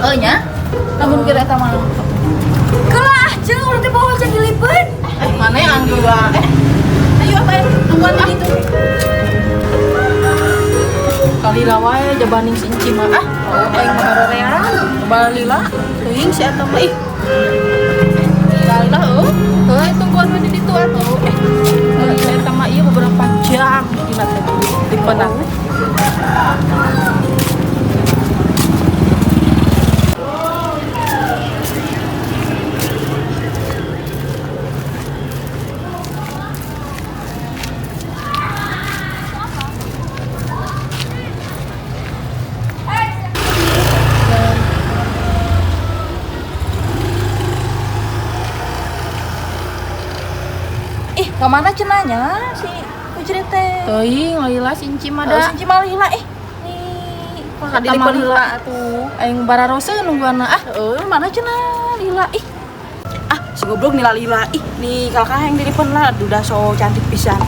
Oh nya? Namun kira eta mah. Kelah, jeung urang teh bawa can dilipeun. Mana yang Anggila? Ayo apa ya? Tungguan itu. Kali lawae jabaning si Enci mah oh aing mah harerean. Balila teuing si eta mah ih. Balila tungguan we di ditu atuh. Eta mah ieu beberapa jam dina teh di penang. Kemana cenanya si Pujri teh? Teuing Lila si Enci mah da. Si Cima Lila nih. Ka dilipun Lila atuh. Aing bararoseun nungguanna Mana cenah Lila ih. Si goblok nila Lila ih nih kakak yang dilipun lah udah so cantik pisan.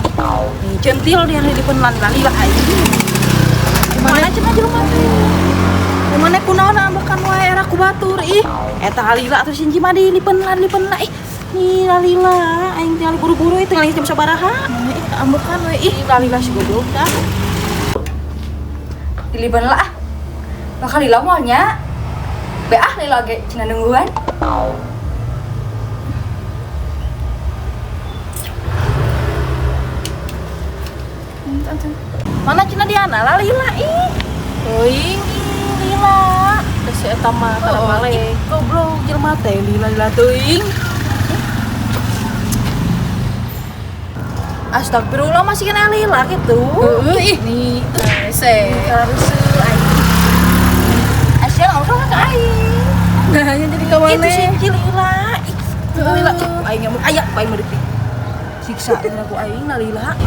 Nih centil dia dilipun lah Lila aing. Mana cenah jelema teh? Mana kunaon ambekan wae era ku batur ih. Eta Lila atuh si Enci mah dilipun lah ih. Nih Lila aing tinggal buru-buru itu tinggal jam sabaraha. Ambekan we ih. Lila si goblok dah. Diliban lah. Bakal Lila moal nya. Lila ge cenah nungguan. Mana cenah Diana lah Lila ih. Teuing Lila. Da si eta mah tara balik. Goblok jelema teh Lila teuing. Astagfirullah masih kena Lila gitu. Ih nih se. Harus aing. Asal orang ka aing. Nah, yang jadi kawan Itu si Lila. Lila aing ngamuk aya bae mah detik. Siksa aku aing na Lila.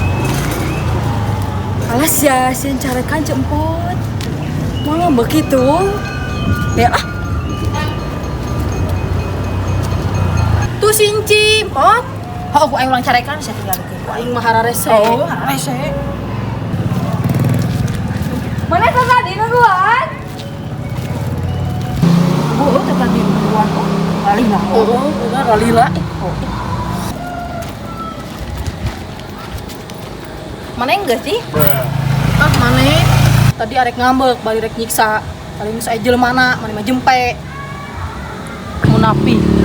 Alas ya, sieun carekan jemput. Mau begitu. Ya Tuh Sinci, pot. aku aing ulang carekan saya tinggal ke. Aing mah hararese. Hararese. Mana tadi nungguan? Tadi duluan Lila. Benar Lila. Mana enggak sih? Mana? Tadi arek ngambek, balik rek nyiksa. Paling saya jelema mana mah jempe. Munafi.